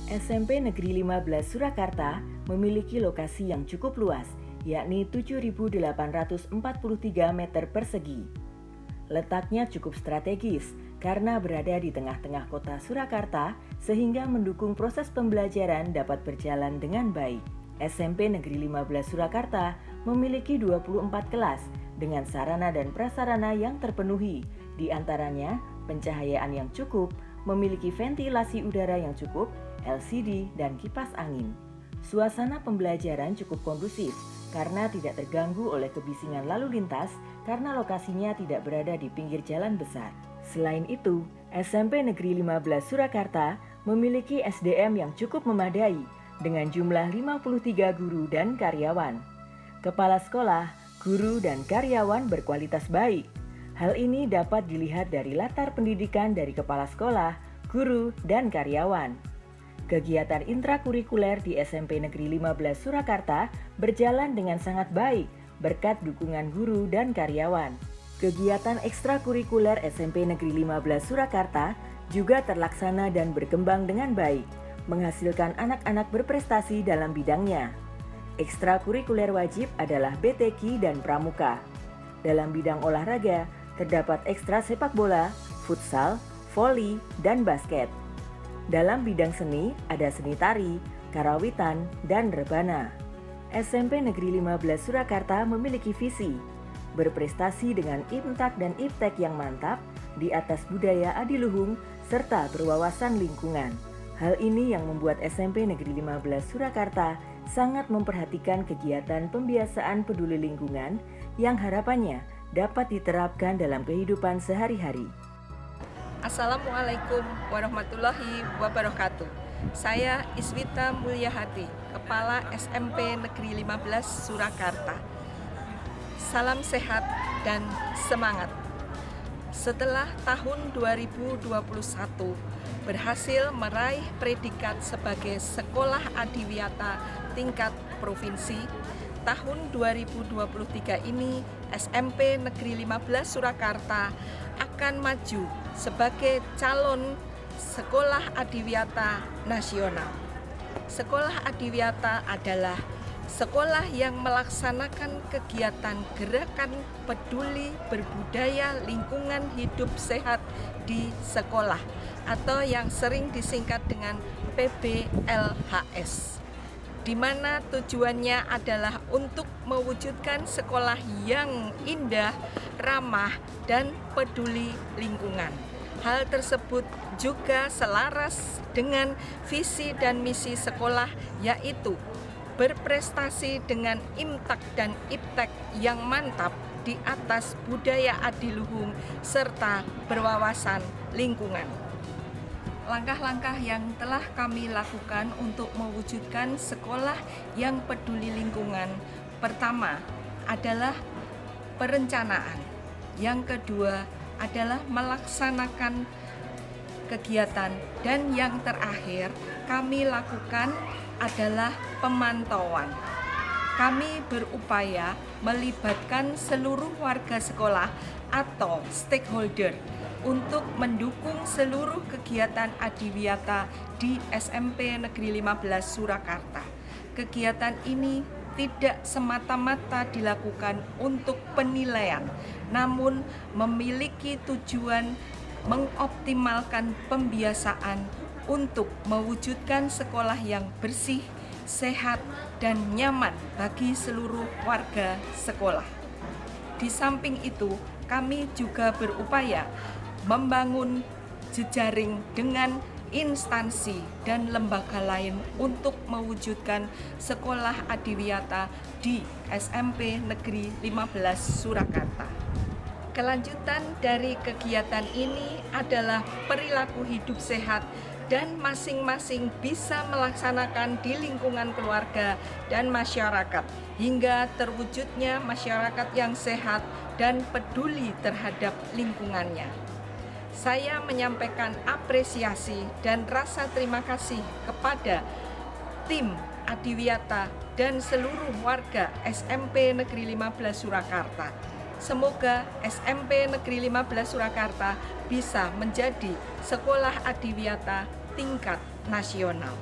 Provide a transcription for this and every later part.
SMP Negeri 15 Surakarta memiliki lokasi yang cukup luas, yakni 7.843 meter persegi. Letaknya cukup strategis karena berada di tengah-tengah kota Surakarta sehingga mendukung proses pembelajaran dapat berjalan dengan baik. SMP Negeri 15 Surakarta memiliki 24 kelas dengan sarana dan prasarana yang terpenuhi, di antaranya pencahayaan yang cukup, memiliki ventilasi udara yang cukup, LCD, dan kipas angin. Suasana pembelajaran cukup kondusif karena tidak terganggu oleh kebisingan lalu lintas karena lokasinya tidak berada di pinggir jalan besar. Selain itu, SMP Negeri 15 Surakarta memiliki SDM yang cukup memadai dengan jumlah 53 guru dan karyawan. Kepala sekolah, guru, dan karyawan berkualitas baik. Hal ini dapat dilihat dari latar pendidikan dari kepala sekolah, guru, dan karyawan. Kegiatan intrakurikuler di SMP Negeri 15 Surakarta berjalan dengan sangat baik berkat dukungan guru dan karyawan. Kegiatan ekstrakurikuler SMP Negeri 15 Surakarta juga terlaksana dan berkembang dengan baik, menghasilkan anak-anak berprestasi dalam bidangnya. Ekstrakurikuler wajib adalah BTQ dan Pramuka. Dalam bidang olahraga, terdapat ekstra sepak bola, futsal, voli, dan basket. Dalam bidang seni, ada seni tari, karawitan, dan rebana. SMP Negeri 15 Surakarta memiliki visi berprestasi dengan IMTAK dan IPTEK yang mantap di atas budaya adiluhung serta berwawasan lingkungan. Hal ini yang membuat SMP Negeri 15 Surakarta sangat memperhatikan kegiatan pembiasaan peduli lingkungan yang harapannya dapat diterapkan dalam kehidupan sehari-hari. Assalamualaikum warahmatullahi wabarakatuh. Saya Iswita Mulyahati, Kepala SMP Negeri 15 Surakarta. Salam sehat dan semangat. Setelah tahun 2021 berhasil meraih predikat sebagai Sekolah Adiwiyata tingkat provinsi, tahun 2023 ini SMP Negeri 15 Surakarta akan maju sebagai calon Sekolah Adiwiyata Nasional. Sekolah Adiwiyata adalah sekolah yang melaksanakan kegiatan gerakan peduli berbudaya lingkungan hidup sehat di sekolah atau yang sering disingkat dengan PBLHS, di mana tujuannya adalah untuk mewujudkan sekolah yang indah, ramah, dan peduli lingkungan. Hal tersebut juga selaras dengan visi dan misi sekolah, yaitu berprestasi dengan IMTAK dan IPTEK yang mantap di atas budaya adiluhung serta berwawasan lingkungan. Langkah-langkah yang telah kami lakukan untuk mewujudkan sekolah yang peduli lingkungan, pertama adalah perencanaan, yang kedua adalah melaksanakan kegiatan, dan yang terakhir kami lakukan adalah pemantauan. Kami berupaya melibatkan seluruh warga sekolah atau stakeholder untuk mendukung seluruh kegiatan adiwiyata di SMP Negeri 15 Surakarta. Kegiatan ini tidak semata-mata dilakukan untuk penilaian, namun memiliki tujuan mengoptimalkan pembiasaan untuk mewujudkan sekolah yang bersih, sehat, dan nyaman bagi seluruh warga sekolah. Di samping itu, kami juga berupaya membangun jejaring dengan instansi dan lembaga lain untuk mewujudkan sekolah adiwiyata di SMP Negeri 15 Surakarta. Kelanjutan dari kegiatan ini adalah perilaku hidup sehat dan masing-masing bisa melaksanakan di lingkungan keluarga dan masyarakat hingga terwujudnya masyarakat yang sehat dan peduli terhadap lingkungannya. Saya menyampaikan apresiasi dan rasa terima kasih kepada tim Adiwiyata dan seluruh warga SMP Negeri 15 Surakarta. Semoga SMP Negeri 15 Surakarta bisa menjadi sekolah adiwiyata tingkat nasional.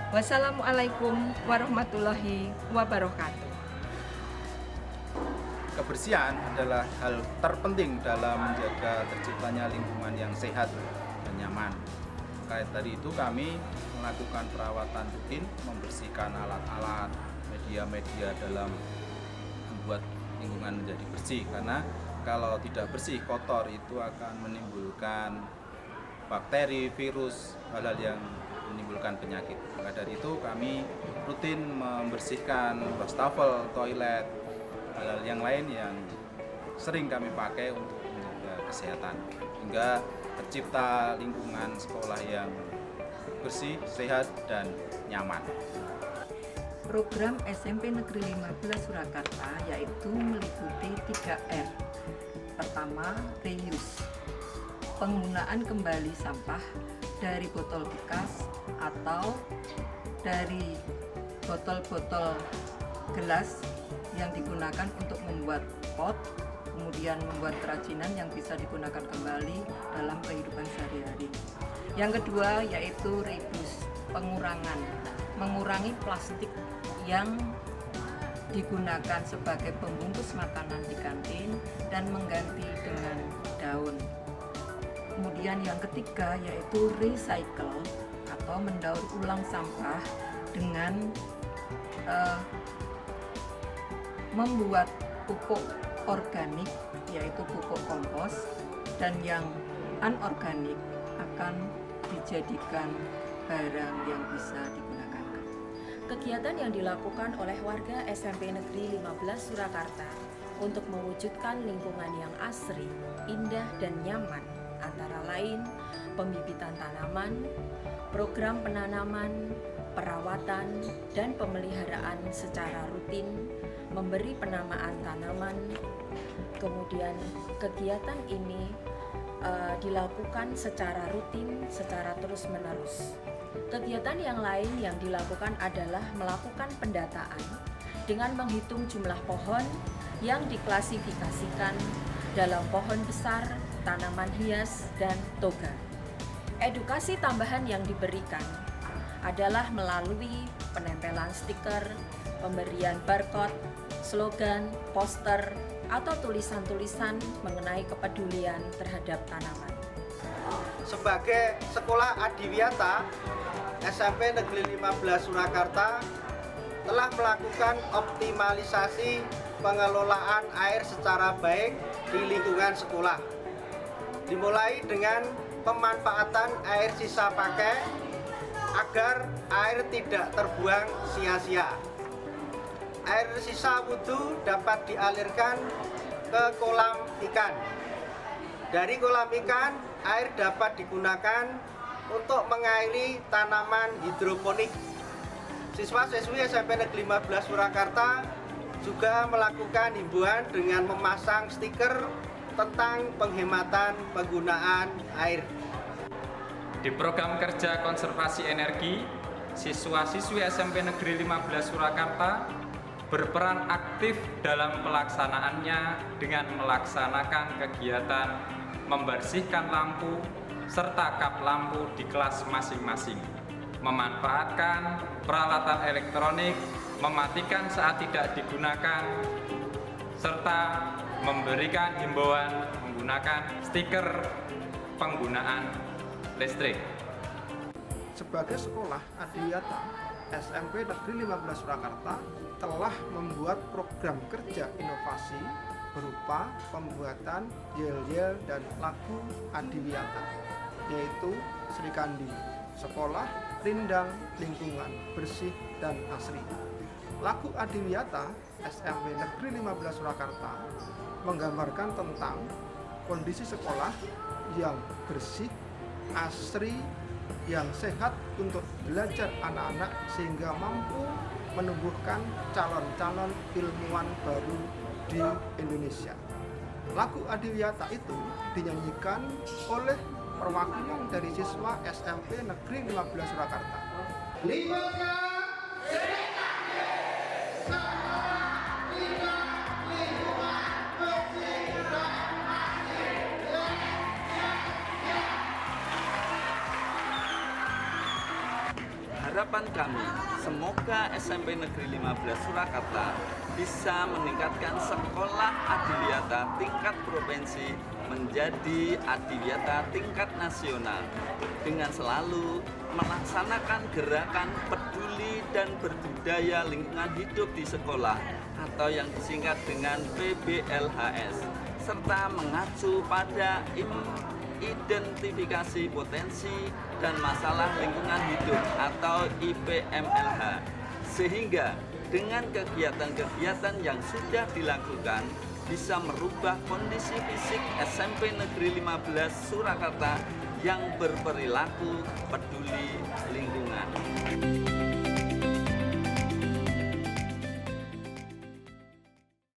Wassalamualaikum warahmatullahi wabarakatuh. Kebersihan adalah hal terpenting dalam menjaga terciptanya lingkungan yang sehat dan nyaman. Terkait dari itu kami melakukan perawatan rutin, membersihkan alat-alat, media-media dalam membuat lingkungan menjadi bersih. Karena kalau tidak bersih, kotor, itu akan menimbulkan bakteri, virus, hal-hal yang menimbulkan penyakit. Maka dari itu kami rutin membersihkan wastafel, toilet, hal-hal yang lain yang sering kami pakai untuk menjaga kesehatan, hingga tercipta lingkungan sekolah yang bersih, sehat, dan nyaman. Program SMP Negeri 15 Surakarta yaitu meliputi 3R. Pertama, reuse, penggunaan kembali sampah dari botol bekas atau dari botol-botol gelas yang digunakan untuk membuat pot, kemudian membuat kerajinan yang bisa digunakan kembali dalam kehidupan sehari-hari. Yang kedua yaitu reduce, mengurangi plastik yang digunakan sebagai pembungkus makanan di kantin dan mengganti dengan daun. Kemudian yang ketiga yaitu recycle atau mendaur ulang sampah dengan membuat pupuk organik yaitu pupuk kompos, dan yang anorganik akan dijadikan barang yang bisa digunakan. Kegiatan yang dilakukan oleh warga SMP Negeri 15 Surakarta untuk mewujudkan lingkungan yang asri, indah, dan nyaman antara lain pembibitan tanaman, program penanaman, perawatan, dan pemeliharaan secara rutin, memberi penamaan tanaman. Kemudian kegiatan ini dilakukan secara rutin, secara terus-menerus. Kegiatan yang lain yang dilakukan adalah melakukan pendataan dengan menghitung jumlah pohon yang diklasifikasikan dalam pohon besar, tanaman hias, dan toga. Edukasi tambahan yang diberikan adalah melalui penempelan stiker, pemberian barcode, slogan, poster, atau tulisan-tulisan mengenai kepedulian terhadap tanaman. Sebagai sekolah adiwiyata, SMP Negeri 15 Surakarta telah melakukan optimalisasi pengelolaan air secara baik di lingkungan sekolah. Dimulai dengan pemanfaatan air sisa pakai agar air tidak terbuang sia-sia. Air sisa wudhu dapat dialirkan ke kolam ikan. Dari kolam ikan, air dapat digunakan untuk mengairi tanaman hidroponik. Siswa-siswi SMP Negeri 15 Surakarta juga melakukan himbauan dengan memasang stiker tentang penghematan penggunaan air. Di program kerja konservasi energi, siswa-siswi SMP Negeri 15 Surakarta berperan aktif dalam pelaksanaannya dengan melaksanakan kegiatan membersihkan lampu serta kap lampu di kelas masing-masing, memanfaatkan peralatan elektronik, mematikan saat tidak digunakan, serta memberikan himbauan menggunakan stiker penggunaan listrik. Sebagai sekolah adiwiyata, SMP Negeri 15 Surakarta telah membuat program kerja inovasi berupa pembuatan yel-yel dan lagu adiwiyata, yaitu Sri Kandi, Sekolah Rindang Lingkungan Bersih dan Asri. Lagu adiwiyata SMP Negeri 15 Surakarta menggambarkan tentang kondisi sekolah yang bersih, asri, yang sehat untuk belajar anak-anak sehingga mampu menumbuhkan calon-calon ilmuwan baru di Indonesia. Lagu adiwiyata itu dinyanyikan oleh perwakilan dari siswa SMP Negeri 15 Surakarta. harapan kami semoga SMP Negeri 15 Surakarta bisa meningkatkan sekolah adiwiyata tingkat provinsi menjadi adiwiyata tingkat nasional dengan selalu melaksanakan gerakan peduli dan berbudaya lingkungan hidup di sekolah atau yang disingkat dengan PBLHS, serta mengacu pada identifikasi potensi dan masalah lingkungan hidup atau IPMLH, sehingga dengan kegiatan-kegiatan yang sudah dilakukan bisa merubah kondisi fisik SMP Negeri 15 Surakarta yang berperilaku peduli lingkungan.